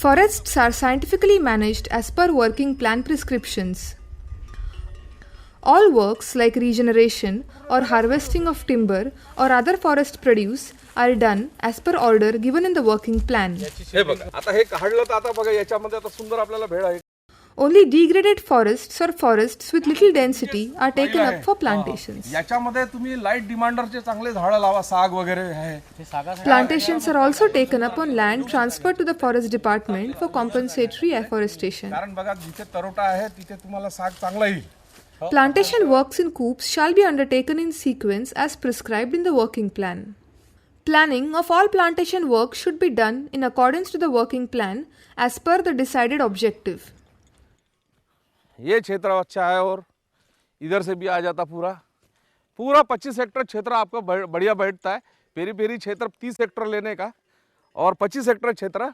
Forests are scientifically managed as per working plan prescriptions. All works like regeneration or harvesting of timber or other forest produce are done as per order given in the working plan. हे बघा आता हे काढलं तर आता बघा याच्यामध्ये आता सुंदर आपल्याला भेळ आहे. Only degraded forests or forests with little density are taken up for plantations. याच्यामध्ये तुम्ही लाईट डिमांडरचे चांगले झाडं लावा, साग वगैरे आहे. Plantations are also taken up on land transferred to the forest department for compensatory afforestation. कारण बघा जिथे तरोटा आहे तिथे तुम्हाला साग चांगला येईल. Plantation works in coops shall be undertaken in sequence as prescribed in the working plan. Planning of all plantation work should be done in accordance to the working plan as per the decided objective. ये क्षेत्र अच्छा है और इधर से भी आ जाता पूरा 25 हेक्टर क्षेत्र आपका बढ़िया बैठता है. पेरी पेरी क्षेत्र 30 हेक्टर लेने का और 25 हेक्टर क्षेत्र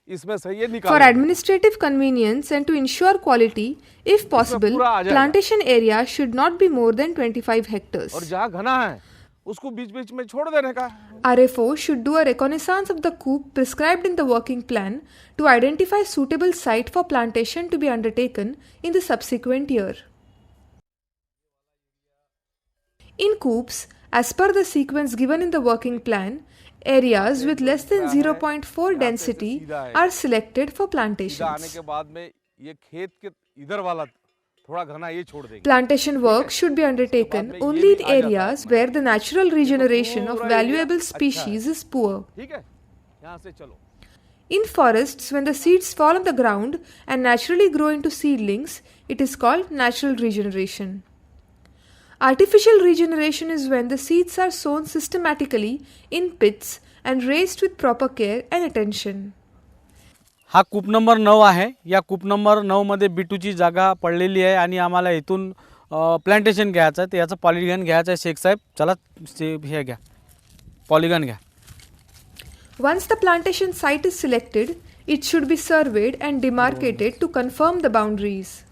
इसमें से ये निकाल. For administrative convenience and to ensure quality, if possible, plantation area should not be more than 25 hectares. और जहाँ घना है उसको बीच बीच में छोड़ देने का. RFO should do a reconnaissance of the coop prescribed in the working plan to identify suitable site for plantation to be undertaken in the subsequent year. In coops, as per the sequence given in the working plan, areas with less than 0.4 density are selected for plantations. आने के बाद में ये खेत के इधर वाला थोड़ा घना ये छोड़ देंगे. Plantation work should be undertaken only in areas where the natural regeneration of valuable species is poor. ठीक है, यहाँ से चलो. In forests, when the seeds fall on the ground and naturally grow into seedlings, it is called natural regeneration. Artificial regeneration is when the seeds are sown systematically in pits and raised with proper care and attention. हा कूप number 9 आहे. या कूप number 9 मध्ये बिटूची जागा पडलेली आहे आणि आम्हाला इथून प्लांटेशन घ्यायचं आहे. तर याचं पॉलिगन घ्यायचं आहे. शेख साहेब चला हे घ्या, पॉलिगन घ्या. Once the plantation site is selected, it should be surveyed and demarcated to confirm the boundaries.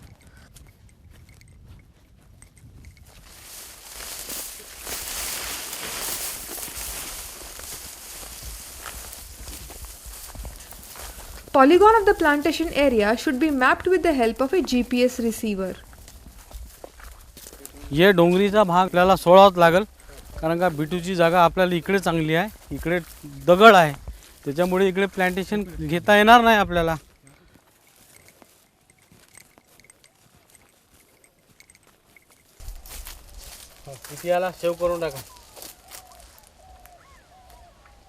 Polygon of the plantation area should be mapped with the help of a GPS receiver. ये डोंगरीचा भाग आपल्याला सोडावाच लागेल कारण का बिटूची जागा आपल्याला इकडे चांगली आहे. इकडे दगड आहे त्याच्यामुळे इकडे प्लांटेशन घेता येणार नाही आपल्याला. किती आला सेव्ह करून टाका.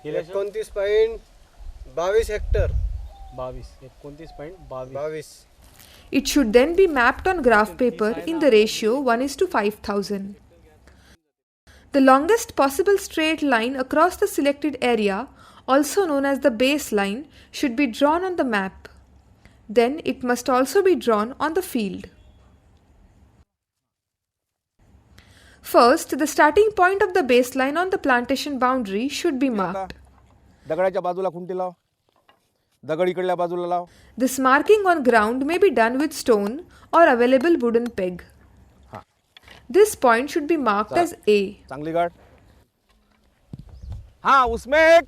29.22 Hector. 29.22. It should then be mapped on graph paper in the ratio 1:5000. The longest possible straight line across the selected area, also known as the baseline, should be drawn on the map. Then it must also be drawn on the field. First, the starting point of the baseline on the plantation boundary should be marked. दगडाच्या बाजूला खुंटी लाव, दगड इकडल्या बाजूला लाव. This marking on ground may be done with stone or available wooden peg. This point should be marked as A. चांगली गाड. हाँ उसमें एक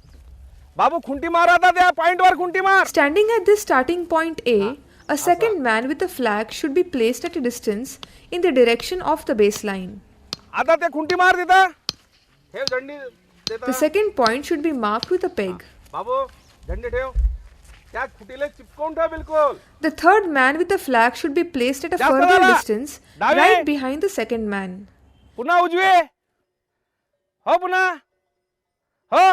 बाबू खुंटी मारा था त्या पॉइंट वर खुंटी मार. Standing at this starting point A, a second man with a flag should be placed at a distance in the direction of the baseline. आता ते खुंटी मार देता. ठेव झंडी देता. The second point should be marked with a peg. बाबू झंडी ठेव. त्या खुटीला चिपकवून ठेव बिलकुल. The third man with the flag should be placed at a further distance right behind the second man. पुन्हा उजवे. हो पुन्हा. हो.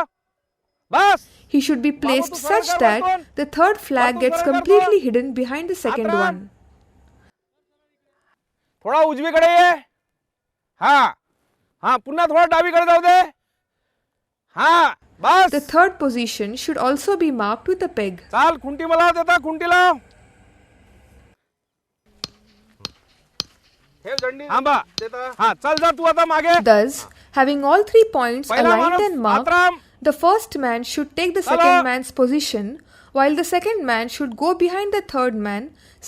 बस. He should be placed such that the third flag gets completely hidden behind the second one. थोडा उजवीकडे ये. हाँ हाँ पुन्हा थोडा डावीकडे जाऊ दे. हाँ बस. The third position should also be marked with a peg. चाल खुंटी मला देता. खुंटी लाव. ठेव झंडी. हाँ बा देता. हाँ चल जा तू आता मागे. Thus, having all three points aligned and marked, the first man should take the second man's position, while the second man should go behind the third man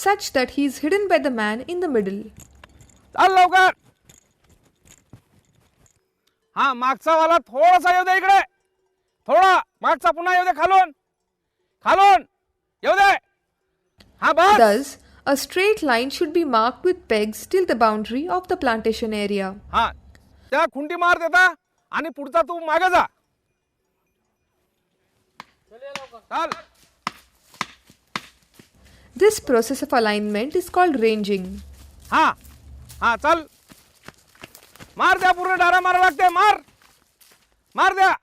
such that he is hidden by the man in the middle. चल लवकर. हाँ मागचा वाला थोडासा येऊ दे इकडे. थोडा मागचा पुन्हा येऊ दे खालून. खालून येऊ दे. हाँ बस. Thus, a straight line should be marked with pegs till the boundary of the plantation area. हाँ, त्या खुंटी मार देता आणि पुढचा तू मागे जा. चल. This process of alignment is called ranging. हाँ हाँ चल. मार द्या, पूर्ण डारा मारा लागते. मार द्या.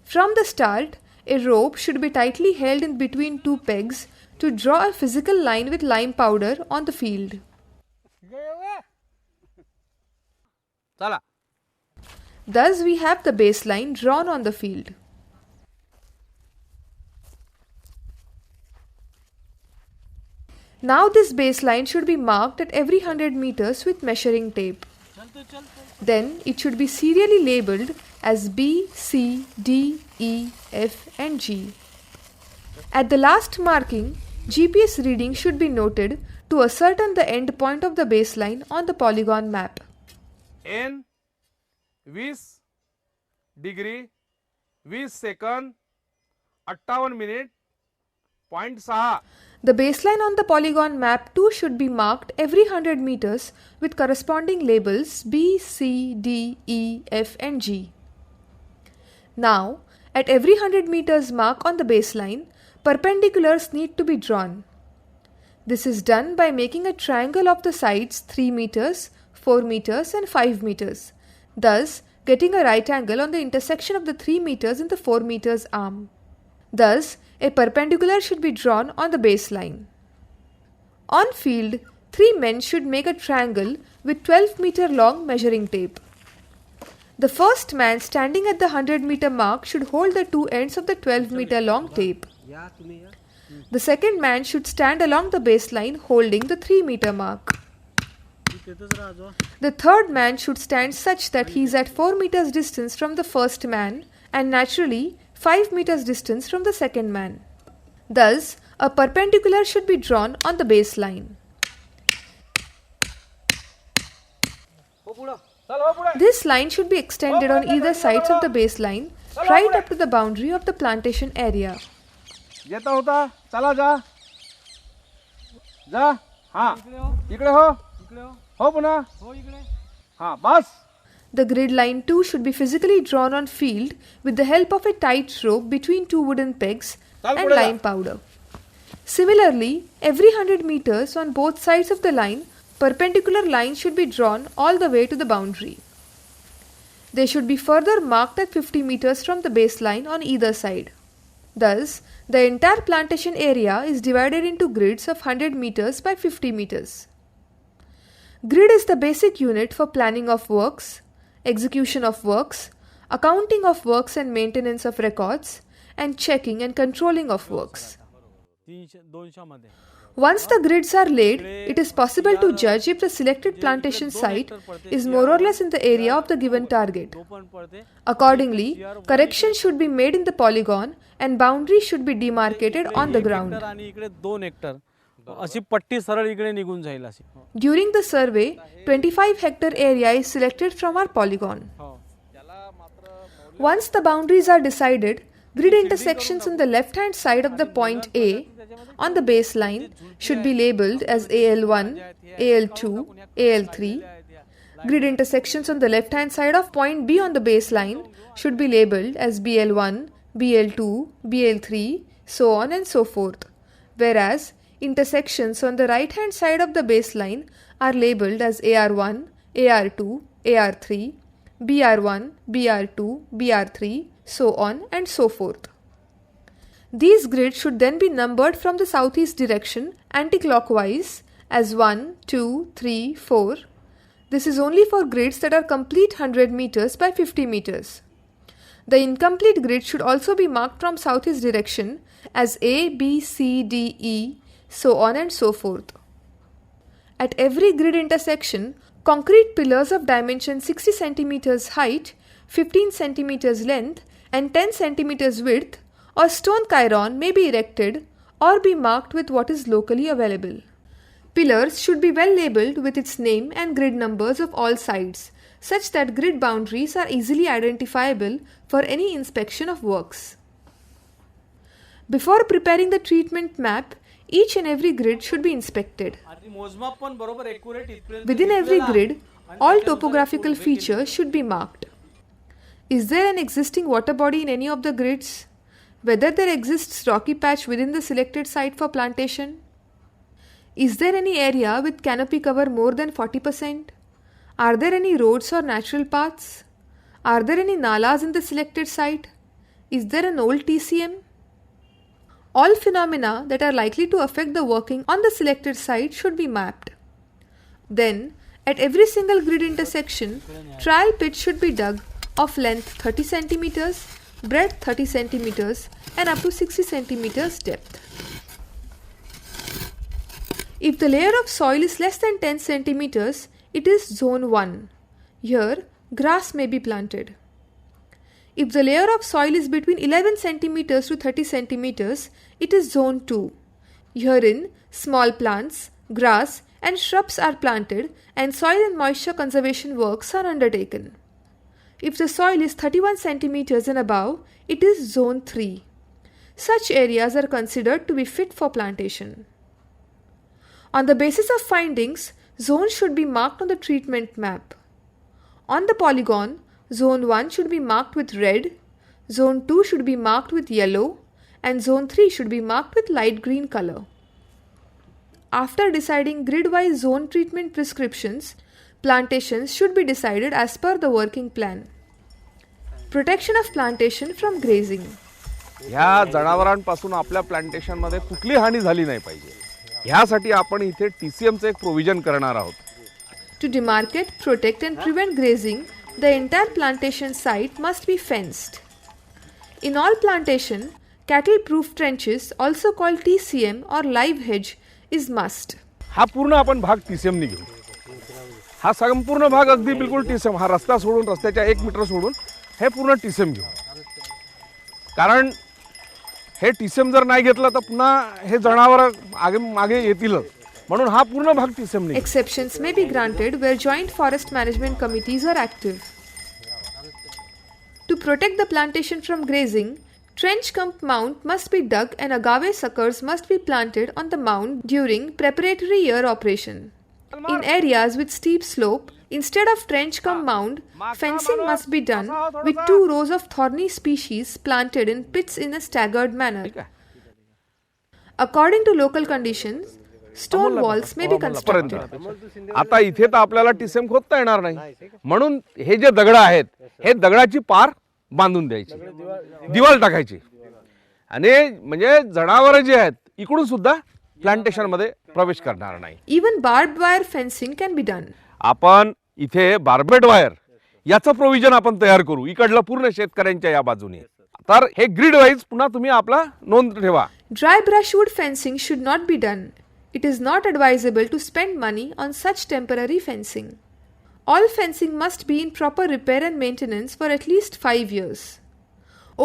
From the start, a rope should be tightly held in between two pegs to draw a physical line with lime powder on the field. चला. Thus, we have the baseline drawn on the field. Now this baseline should be marked at every 100 meters with measuring tape. Then it should be serially labelled as B, C, D, E, F and G. At the last marking, GPS reading should be noted to ascertain the end point of the baseline on the polygon map. N 20 degree 20 second 58 minute 0.6. The baseline on the polygon map too should be marked every 100 meters with corresponding labels B, C, D, E, F and G. Now, at every 100 meters mark on the baseline, perpendiculars need to be drawn. This is done by making a triangle of the sides 3 meters, 4 meters and 5 meters, thus getting a right angle on the intersection of the 3 meters and the 4 meters arm. Thus, a perpendicular should be drawn on the baseline. On field, 3 men should make a triangle with 12-meter long measuring tape. The first man standing at the 100-meter mark should hold the two ends of the 12-meter long tape. The second man should stand along the baseline holding the 3-meter mark. The third man should stand such that he is at 4 meters distance from the first man and naturally 5 meters distance from the second man. Thus, a perpendicular should be drawn on the baseline. This line should be extended on either sides of the baseline right up to the boundary of the plantation area. येता होता चला जा हाँ इकडे हो पुन्हा हाँ बस. The grid line too should be physically drawn on field with the help of a tight rope between two wooden pegs and lime powder. Similarly, every 100 meters on both sides of the line, perpendicular lines should be drawn all the way to the boundary. They should be further marked at 50 meters from the baseline on either side. Thus, the entire plantation area is divided into grids of 100 meters by 50 meters. Grid is the basic unit for planning of works, execution of works, accounting of works and maintenance of records, and checking and controlling of works. Once the grids are laid, it is possible to judge if the selected plantation site is more or less in the area of the given target. Accordingly, corrections should be made in the polygon and boundaries should be demarcated on the ground. During the survey, 25 hectare area is selected from our polygon. Once the boundaries are decided, grid intersections on the left-hand side of the point A on the baseline should be labelled as AL1, AL2, AL3. Grid intersections on the left-hand side of point B on the baseline should be labelled as BL1, BL2, BL3, so on and so forth. Whereas, intersections on the right-hand side of the baseline are labelled as AR1, AR2, AR3, BR1, BR2, BR3, so on and so forth. These grids should then be numbered from the southeast direction anti-clockwise as 1, 2, 3, 4. This is only for grids that are complete 100 meters by 50 meters. The incomplete grid should also be marked from southeast direction as A, B, C, D, E, so on and so forth. At every grid intersection, concrete pillars of dimension 60 cm height, 15 cm length and 10 cm width or stone chyron may be erected or be marked with what is locally available. Pillars should be well labelled with its name and grid numbers of all sides, such that grid boundaries are easily identifiable for any inspection of works. Before preparing the treatment map, each and every grid should be inspected. आणि मोजमाप पण बरोबर accurate इथपर्यंत Within every घेतलेलं grid, आणि all त्याच्यानुसार topographical पूर्ण केलेलं. features should be marked. Is there an existing water body in any of the grids? Whether there exists rocky patch within the selected site for plantation? Is there any area with canopy cover more than 40%? Are there any roads or natural paths? Are there any nalas in the selected site? Is there an old TCM? All phenomena that are likely to affect the working on the selected site should be mapped. Then, at every single grid intersection, trial pits should be dug of length 30 centimeters, breadth 30 centimeters, and up to 60 centimeters depth. If the layer of soil is less than 10 centimeters, it is zone 1. Here, grass may be planted. If the layer of soil is between 11 centimeters to 30 centimeters, it is zone 2. Herein, small plants, grass, and shrubs are planted and soil and moisture conservation works are undertaken. If the soil is 31 centimeters and above, it is zone 3. Such areas are considered to be fit for plantation. On the basis of findings, zones should be marked on the treatment map. On the polygon, zone 1 should be marked with red, zone 2 should be marked with yellow, and zone 3 should be marked with light green color. After deciding grid-wise zone treatment prescriptions, plantations should be decided as per the working plan. Protection of plantation from grazing. ह्या जनावरांपासून आपल्या प्लांटेशनमध्ये कुठली हानी झाली नाही पाहिजे, ह्यासाठी आपण इथे TCMचं एक प्रोव्हिजन करणार आहोत. To demarcate, protect and prevent grazing, the entire plantation site must be fenced. In all plantation, cattle-proof trenches, also called TCM or live hedge, is must. हा पूर्ण आपण भाग TCM ने घेऊ. हा संपूर्ण भाग अगदी बिलकुल TCM, हा रस्ता सोडून, रस्त्याच्या 1 मीटर सोडून हे पूर्ण TCM घेऊ. कारण हे TCM जर नाही घेतलं तर पुन्हा हे जनावर मागे येतीलच. म्हणून हा पूर्ण भाग TCM ने. Exceptions may be granted where joint forest management committees are active. To protect the plantation from grazing, trench cum mound must be dug and agave suckers must be planted on the mound during preparatory year operation. In areas with steep slope, instead of trench cum mound, fencing must be done with 2 rows of thorny species planted in pits in a staggered manner. According to local conditions, stone walls may be constructed. आता इथे तर आपल्याला TCM खोदता येणार नाही, म्हणून हे जे दगड आहेत हे दगडाची पार बांधून द्यायची, दिवाल टाकायची, आणि म्हणजे जनावर जे आहेत इकडून सुद्धा प्लांटेशन मध्ये प्रवेश करणार नाही. Even barbed wire fencing can be done. आपण इथे बार्बेड वायर याचं प्रोव्हिजन आपण तयार करू इकडलं पूर्ण शेतकऱ्यांच्या या बाजूने. तर हे ग्रीड वाईज पुन्हा तुम्ही आपला नोंद ठेवा. Dry brushwood fencing should not be done. It is not advisable to spend money on such temporary fencing. All fencing must be in proper repair and maintenance for at least 5 years.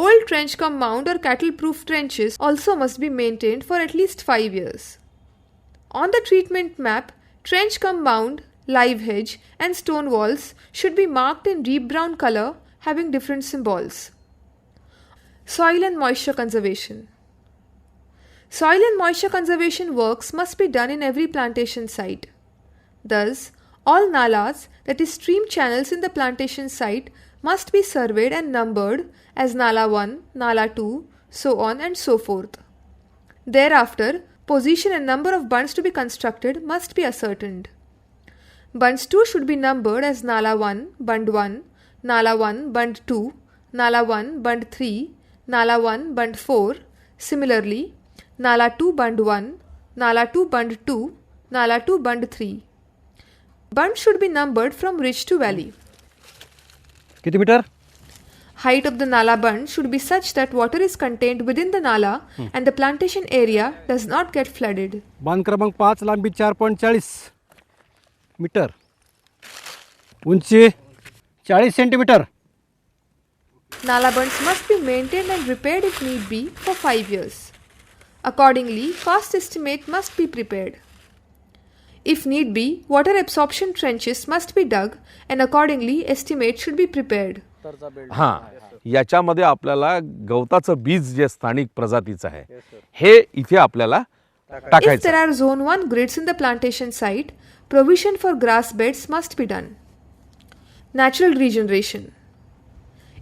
Old trench cum mound or cattle-proof trenches also must be maintained for at least 5 years. On the treatment map, trench cum mound, live hedge and stone walls should be marked in deep brown color having different symbols. Soil and moisture conservation. Soil and moisture conservation works must be done in every plantation site. Thus, all nalas, that is stream channels in the plantation site, must be surveyed and numbered as Nala 1, Nala 2, so on and so forth. Thereafter, position and number of bunds to be constructed must be ascertained. Bunds 2 should be numbered as Nala 1, Bund 1, Nala 1, Bund 2, Nala 1, Bund 3, Nala 1, Bund 4. Similarly, Nala 2, Bund 1, Nala 2, Bund 2, Nala 2, Bund 3. Bunds should be numbered from ridge to valley. किती metre? Height of the Nala bund should be such that water is contained within the Nala and the plantation area does not get flooded. बांध क्रमांक 5, लांबी 4.40 metre, उंची 40 centimetre. Nala bunds must be maintained and repaired if need be for 5 years. Accordingly, cost estimate must be prepared. If need be, water absorption trenches must be dug and accordingly estimate should be prepared. हां, याच्यामध्ये आपल्याला गवताचं बीज जे स्थानिक प्रजातीचं आहे हे इथे आपल्याला If टाकायचं there आहे. are zone 1 grids in the plantation site, provision for grass beds must be done. Natural regeneration.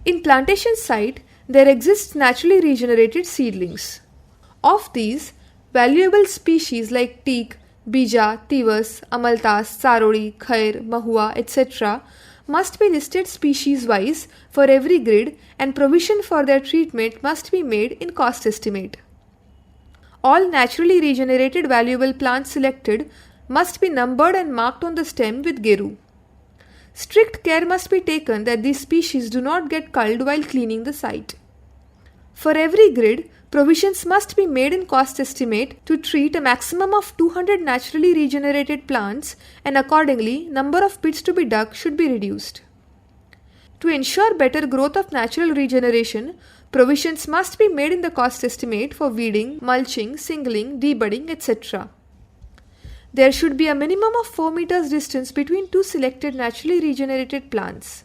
In plantation site, there exists naturally regenerated seedlings. Of these, valuable species like teak, bija, tivas, amaltas, sarodi, khair, mahua, etc. must be listed species-wise for every grid, and provision for their treatment must be made in cost estimate. All naturally regenerated valuable plants selected must be numbered and marked on the stem with geru. Strict care must be taken that these species do not get culled while cleaning the site. For every grid, provisions must be made in cost estimate to treat a maximum of 200 naturally regenerated plants, and accordingly, number of pits to be dug should be reduced. To ensure better growth of natural regeneration, provisions must be made in the cost estimate for weeding, mulching, singling, debudding, etc. There should be a minimum of 4 meters distance between two selected naturally regenerated plants.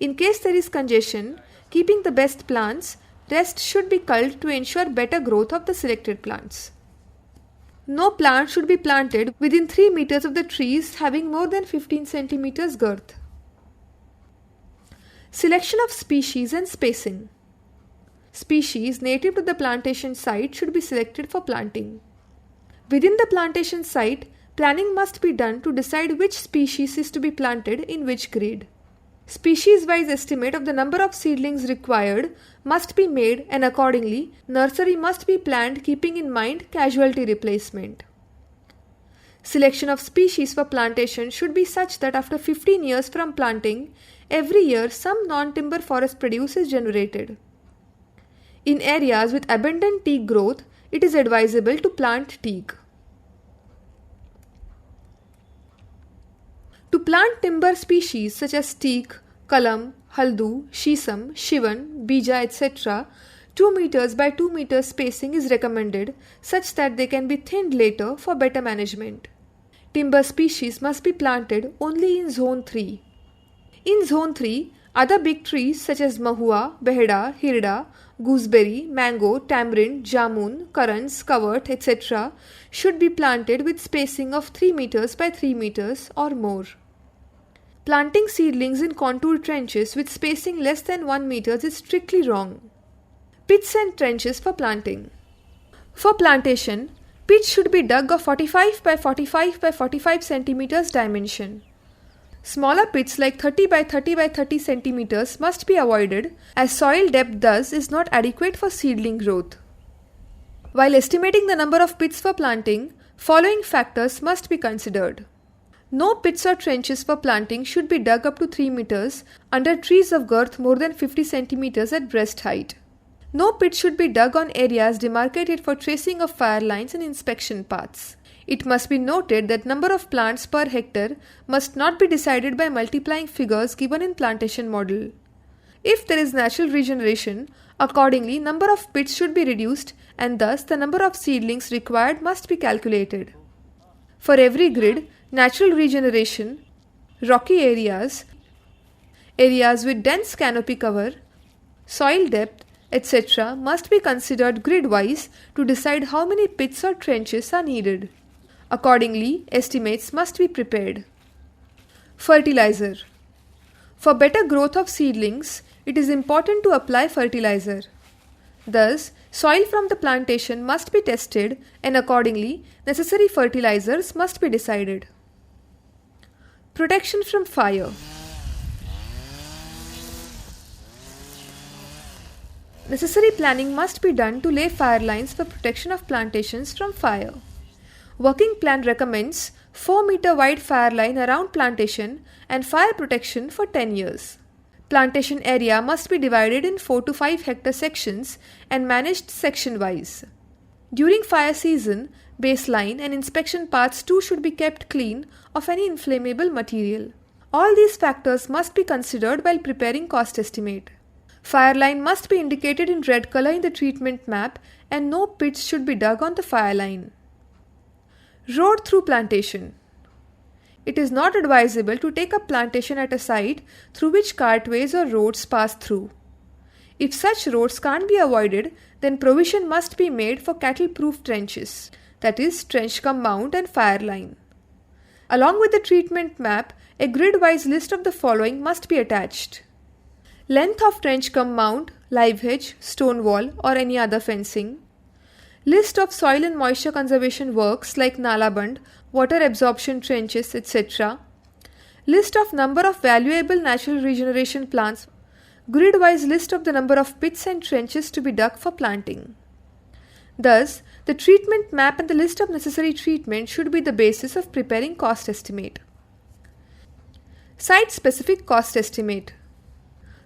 In case there is congestion, keeping the best plants, rest should be culled to ensure better growth of the selected plants. No plant should be planted within 3 meters of the trees having more than 15 centimeters girth. Selection of species and spacing. Species native to the plantation site should be selected for planting. Within the plantation site, planning must be done to decide which species is to be planted in which grid. Species-wise estimate of the number of seedlings required must be made, and accordingly, nursery must be planned keeping in mind casualty replacement. Selection of species for plantation should be such that after 15 years from planting, every year some non-timber forest produce is generated. In areas with abundant teak growth, it is advisable to plant teak. To plant timber species such as teak, kalam, haldu, shisam, shivan, bija, etc., 2 meters by 2 meters spacing is recommended such that they can be thinned later for better management. Timber species must be planted only in Zone 3. In Zone 3, other big trees such as mahua, beheda, hirda, gooseberry, mango, tamarind, jamun, currants, covert, etc. should be planted with spacing of 3 meters by 3 meters or more. Planting seedlings in contour trenches with spacing less than 1 meter is strictly wrong. Pits and trenches for planting. For plantation, pits should be dug of 45 by 45 by 45 centimeters dimension. Smaller pits like 30 by 30 by 30 centimeters must be avoided, as soil depth thus is not adequate for seedling growth. While estimating the number of pits for planting, following factors must be considered. No pits or trenches for planting should be dug up to 3 meters under trees of girth more than 50 centimeters at breast height. No pits should be dug on areas demarcated for tracing of fire lines and inspection paths. It must be noted that number of plants per hectare must not be decided by multiplying figures given in plantation model. If there is natural regeneration, accordingly number of pits should be reduced, and thus the number of seedlings required must be calculated. For every grid, natural regeneration, rocky areas, areas with dense canopy cover, soil depth, etc. must be considered grid-wise to decide how many pits or trenches are needed. Accordingly, estimates must be prepared. Fertilizer. For better growth of seedlings, it is important to apply fertilizer. Thus, soil from the plantation must be tested, and accordingly, necessary fertilizers must be decided. Protection from fire. Necessary planning must be done to lay fire lines for protection of plantations from fire. Working plan recommends 4-meter wide fire line around plantation and fire protection for 10 years. Plantation area must be divided in 4 to 5 hectare sections and managed section-wise. During fire season, baseline and inspection paths too should be kept clean of any inflammable material. All these factors must be considered while preparing cost estimate. Fire line must be indicated in red color in the treatment map, and no pits should be dug on the fire line. Road through plantation. it is not advisable to take up plantation at a site through which cartways or roads pass through. If such roads can't be avoided, then provision must be made for cattle-proof trenches, that is, trench cum mount and fire line. Along with the treatment map, a grid-wise list of the following must be attached: length of trench cum mount, live hedge, stone wall or any other fencing, list of soil and moisture conservation works like nala bund, water absorption trenches, etc., list of number of valuable natural regeneration plants, grid-wise list of the number of pits and trenches to be dug for planting. Thus, the treatment map and the list of necessary treatment should be the basis of preparing cost estimate. Site-specific cost estimate.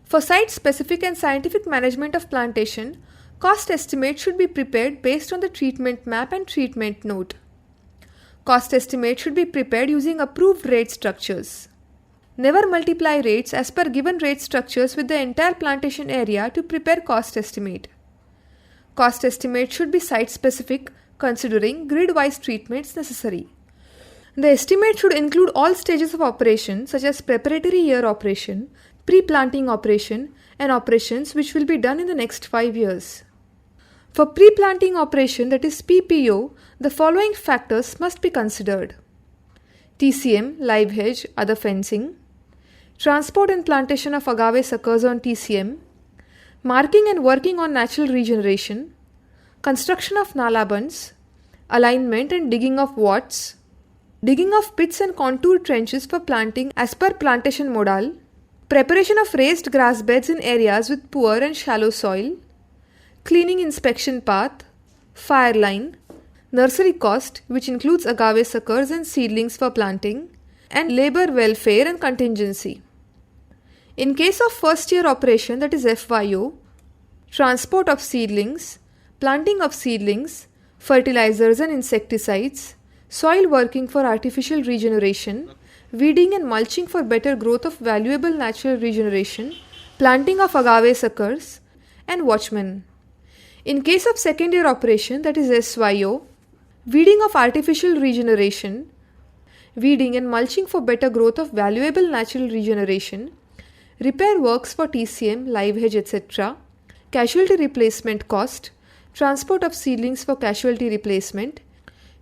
For site-specific and scientific management of plantation, cost estimate should be prepared based on the treatment map and treatment note. Cost estimate should be prepared using approved rate structures. Never multiply rates as per given rate structures with the entire plantation area to prepare cost estimate. Cost estimate should be site-specific, considering grid-wise treatments necessary. The estimate should include all stages of operation such as preparatory year operation, pre-planting operation and operations which will be done in the next 5 years. For pre-planting operation, that is PPO, the following factors must be considered: TCM, live hedge, other fencing, transport and plantation of agave suckers on TCM, marking and working on natural regeneration, construction of nala bunds, alignment and digging of wats, digging of pits and contour trenches for planting as per plantation modal, preparation of raised grass beds in areas with poor and shallow soil, cleaning inspection path, fire line, nursery cost which includes agave suckers and seedlings for planting, and labor welfare and contingency. In case of first year operation, that is FYO, transport of seedlings, planting of seedlings, fertilizers and insecticides, soil working for artificial regeneration, weeding and mulching for better growth of valuable natural regeneration, planting of agave suckers, and watchmen. In case of second year operation, that is SYO, weeding of artificial regeneration, weeding and mulching for better growth of valuable natural regeneration, repair works for TCM, live hedge, etc., casualty replacement cost, transport of seedlings for casualty replacement,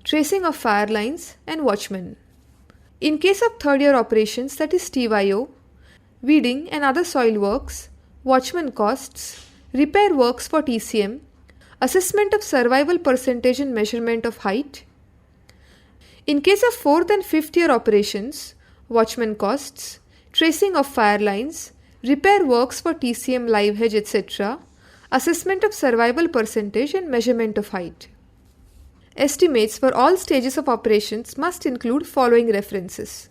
tracing of fire lines, and watchmen. In case of third year operations, that is TYO, weeding and other soil works, watchman costs, repair works for TCM, assessment of survival percentage and measurement of height. In case of fourth and fifth year operations, watchman costs, tracing of fire lines, repair works for TCM, live hedge, etc., assessment of survival percentage and measurement of height. Estimates for all stages of operations must include following references: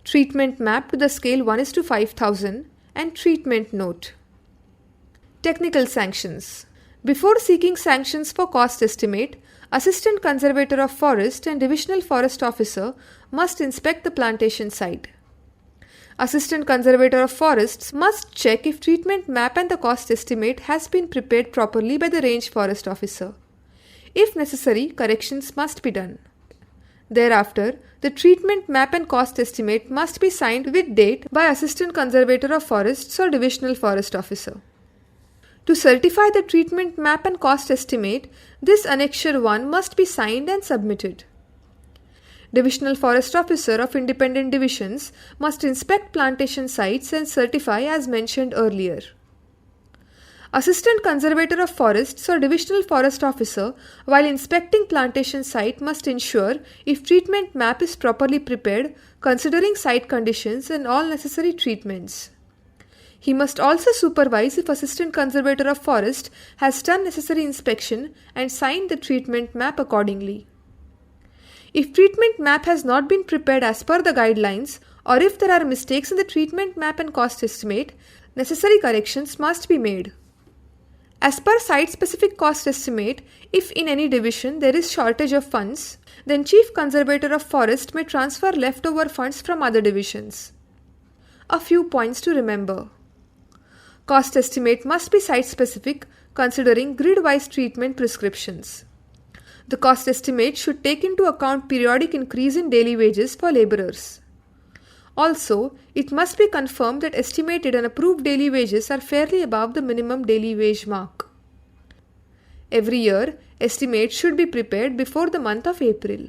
treatment map to the scale 1:5000 and treatment note. Technical sanctions. Before seeking sanctions for cost estimate, Assistant Conservator of Forest and Divisional Forest Officer must inspect the plantation site. Assistant Conservator of Forests must check if treatment map and the cost estimate has been prepared properly by the Range Forest Officer. If necessary, corrections must be done. Thereafter, the treatment map and cost estimate must be signed with date by Assistant Conservator of Forests or Divisional Forest Officer. To certify the treatment map and cost estimate, this Annexure 1 must be signed and submitted. Divisional Forest Officer of independent divisions must inspect plantation sites and certify as mentioned earlier. Assistant Conservator of Forests or Divisional Forest Officer, while inspecting plantation site, must ensure if treatment map is properly prepared, considering site conditions and all necessary treatments. He must also supervise if Assistant Conservator of Forest has done necessary inspection and signed the treatment map accordingly. If treatment map has not been prepared as per the guidelines, or if there are mistakes in the treatment map and cost estimate, necessary corrections must be made. As per site-specific cost estimate, if in any division there is shortage of funds, then Chief Conservator of Forest may transfer leftover funds from other divisions. A few points to remember. Cost estimate must be site-specific, considering grid-wise treatment prescriptions. The cost estimate should take into account periodic increase in daily wages for laborers. Also, it must be confirmed that estimated and approved daily wages are fairly above the minimum daily wage mark. Every year, estimates should be prepared before the month of April.